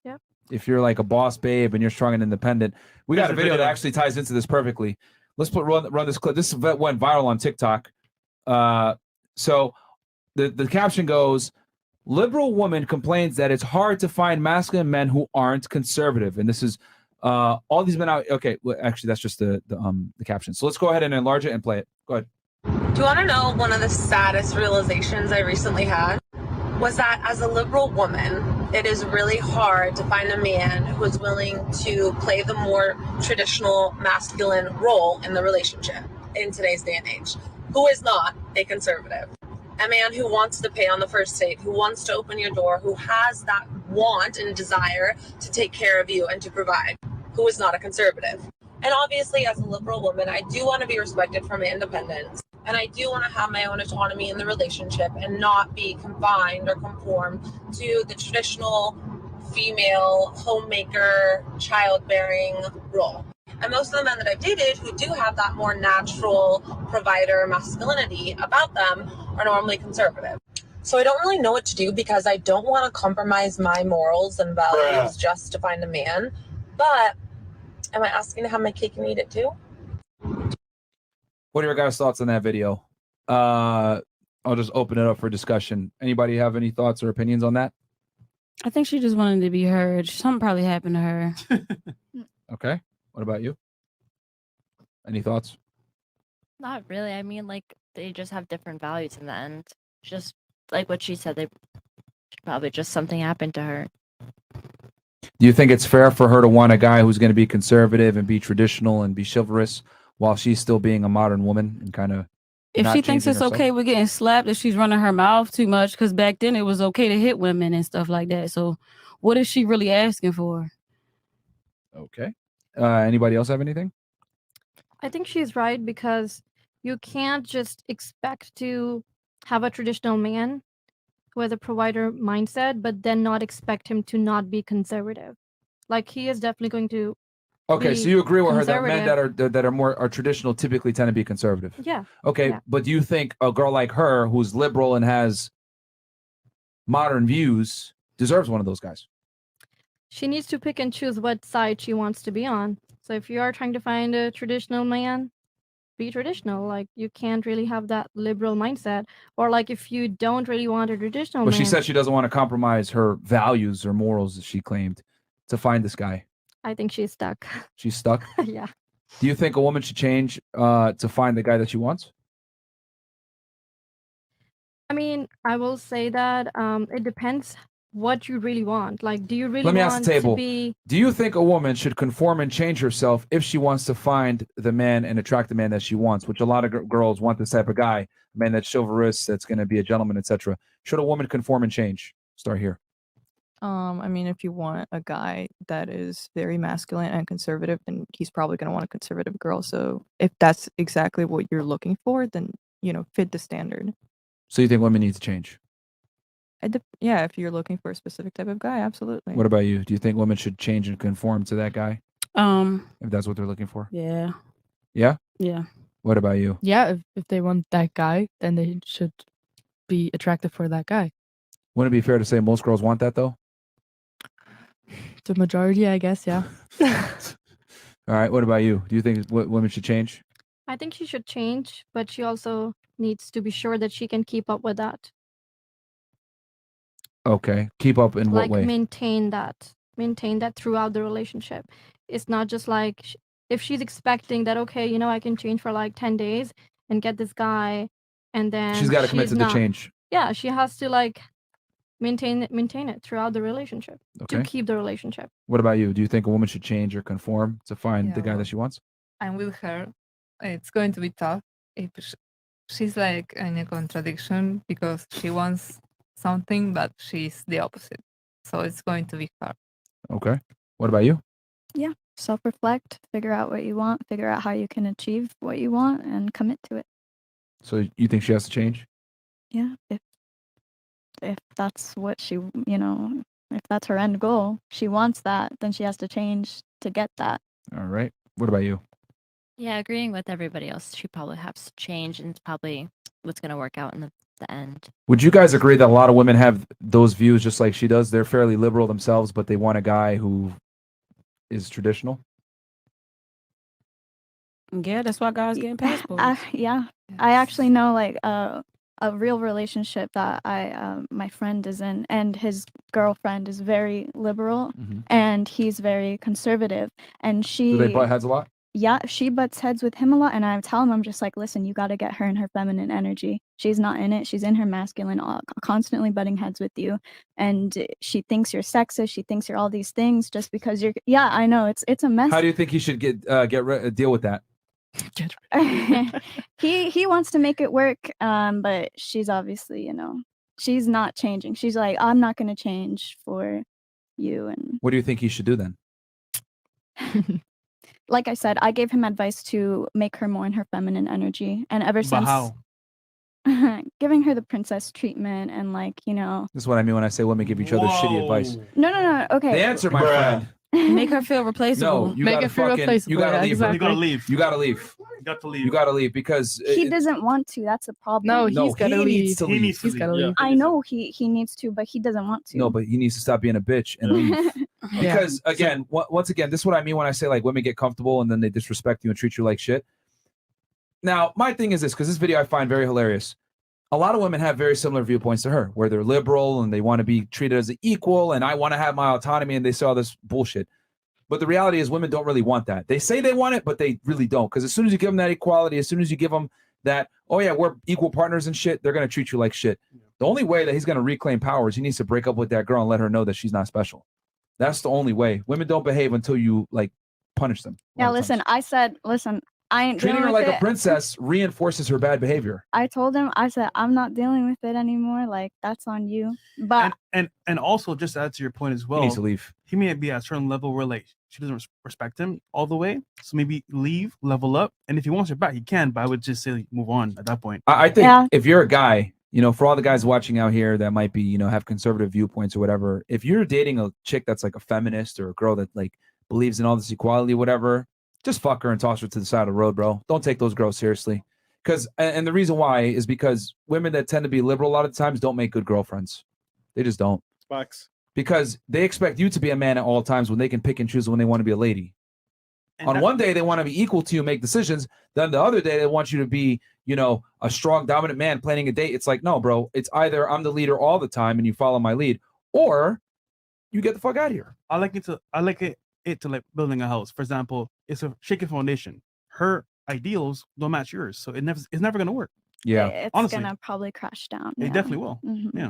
Yeah. If you're like a boss babe and you're strong and independent, we got a video that actually ties into this perfectly. Let's run this clip. This went viral on TikTok. So the caption goes, "Liberal woman complains that it's hard to find masculine men who aren't conservative." And this is all these men out. Okay, well, actually, that's just the caption. So let's go ahead and enlarge it and play it. Go ahead. Do you want to know one of the saddest realizations I recently had? Was that as a liberal woman, it is really hard to find a man who is willing to play the more traditional masculine role in the relationship in today's day and age, who is not a conservative. A man who wants to pay on the first date, who wants to open your door, who has that want and desire to take care of you and to provide, who is not a conservative. And obviously, as a liberal woman, I do want to be respected for my independence. And I do want to have my own autonomy in the relationship and not be confined or conform to the traditional female homemaker, childbearing role. And most of the men that I've dated who do have that more natural provider masculinity about them are normally conservative. So I don't really know what to do because I don't want to compromise my morals and values just to find a man. But am I asking to have my cake and eat it too? What are your guys' thoughts on that video? I'll just open it up for discussion. Anybody have any thoughts or opinions on that? I think she just wanted to be heard. Something probably happened to her. Okay. What about you? Any thoughts? Not really. I mean, like, they just have different values in the end. Just like what she said, they probably just something happened to her. Do you think it's fair for her to want a guy who's going to be conservative and be traditional and be chivalrous while she's still being a modern woman and kind of If she thinks it's okay with getting slapped, if she's running her mouth too much, because back then it was okay to hit women and stuff like that. So what is she really asking for? Okay. Anybody else have anything? I think she's right because you can't just expect to have a traditional man who has a provider mindset, but then not expect him to not be conservative. Like he is definitely going to. Okay, so you agree with her that men that are more traditional typically tend to be conservative. Yeah. Okay, yeah. But do you think a girl like her who's liberal and has modern views deserves one of those guys? She needs to pick and choose what side she wants to be on. So if you are trying to find a traditional man, be traditional. Like you can't really have that liberal mindset. Or like if you don't really want a traditional man. But she said she doesn't want to compromise her values or morals, as she claimed, to find this guy. I think she's stuck. She's stuck? Yeah. Do you think a woman should change to find the guy that she wants? I mean, I will say that it depends what you really want. Like, do you really Let me ask want the table. to be... Do you think a woman should conform and change herself if she wants to find the man and attract the man that she wants, which a lot of girls want this type of guy, a man that's chivalrous, that's going to be a gentleman, etc. Should a woman conform and change? Start here. I mean, if you want a guy that is very masculine and conservative, then he's probably going to want a conservative girl. So if that's exactly what you're looking for, then, fit the standard. So you think women need to change? Yeah, if you're looking for a specific type of guy, absolutely. What about you? Do you think women should change and conform to that guy? If that's what they're looking for? Yeah. Yeah? Yeah. What about you? Yeah, if they want that guy, then they should be attractive for that guy. Wouldn't it be fair to say most girls want that, though? The majority, I guess, yeah. All right. What about you? Do you think women should change? I think she should change, but she also needs to be sure that she can keep up with that. Okay. Keep up in what way? Maintain that throughout the relationship. It's not just like if she's expecting that, okay, I can change for like 10 days and get this guy, and then she's got to commit to the change. Yeah, she has to maintain it throughout the relationship to keep the relationship. What about you? Do you think a woman should change or conform to find the guy that she wants? I'm with her. It's going to be tough if she's like in a contradiction because she wants something, but she's the opposite. So it's going to be hard. Okay. What about you? Yeah. Self-reflect, figure out what you want, figure out how you can achieve what you want, and commit to it. So you think she has to change? Yeah. If that's what she, if that's her end goal, she wants that, then she has to change to get that. All right. What about you? Yeah, agreeing with everybody else. She probably has to change, and it's probably what's going to work out in the the end. Would you guys agree that a lot of women have those views just like she does? They're fairly liberal themselves, but they want a guy who is traditional? Yeah, that's why guys getting passports. Yeah, I actually know like a real relationship that my friend is in, and his girlfriend is very liberal, and he's very conservative, and Do they butt heads a lot? Yeah, she butts heads with him a lot, and I tell him, I'm just like, listen, you got to get her in her feminine energy. She's not in it. She's in her masculine, constantly butting heads with you, and she thinks you're sexist. She thinks you're all these things just because you're. Yeah, I know it's a mess. How do you think he should deal with that? He wants to make it work, but she's obviously, she's not changing. She's like, I'm not going to change for you. And What do you think he should do then? like I said, I gave him advice to make her more in her feminine energy, and ever since how? giving her the princess treatment, and This is what I mean when I say women give each other shitty advice. No, okay, The answer, my friend. Make her feel replaceable. No, you Make gotta her feel fucking, replaceable. you gotta Yeah, leave. exactly. You gotta leave. You gotta leave. You got to leave. You gotta leave because he doesn't want to. That's a problem. No, No, he's gotta he leave. needs to He leave. needs to He's leave. gotta Yeah. leave. I know he needs to, but he doesn't want to. No, but he needs to stop being a bitch and leave. Because again, once again, this is what I mean when I say like women get comfortable and then they disrespect you and treat you like shit. Now, my thing is this, because this video I find very hilarious. A lot of women have very similar viewpoints to her, where they're liberal and they want to be treated as an equal, and I want to have my autonomy, and they say all this bullshit. But the reality is women don't really want that. They say they want it, but they really don't. Because as soon as you give them that equality, as soon as you give them that, oh yeah, we're equal partners and shit, they're going to treat you like shit. The only way that he's going to reclaim power is he needs to break up with that girl and let her know that she's not special. That's the only way. Women don't behave until you like punish them. Yeah, listen, I said, listen, I ain't Treating her dealing like with a it. princess reinforces her bad behavior. I told him, I said, I'm not dealing with it anymore. Like, that's on you. But And also, just to add to your point as well, He needs to leave. he may be at a certain level where like she doesn't respect him all the way. So maybe leave, level up, and if he wants her back, he can. But I would just say like, move on at that point. I think if you're a guy, for all the guys watching out here that might be, have conservative viewpoints or whatever, if you're dating a chick that's like a feminist or a girl that like believes in all this equality, whatever, just fuck her and toss her to the side of the road, bro. Don't take those girls seriously. And the reason why is because women that tend to be liberal a lot of times don't make good girlfriends. They just don't. Facts. Because they expect you to be a man at all times when they can pick and choose when they want to be a lady. And On one day, they want to be equal to you, make decisions. Then the other day, they want you to be, a strong, dominant man planning a date. It's like, no, bro. It's either I'm the leader all the time and you follow my lead, or you get the fuck out of here. I like it to like building a house. For example, it's a shaky foundation. Her ideals don't match yours, so it's never gonna work. Yeah, it's honestly, gonna probably crash down. it definitely will. Mhm. Yeah.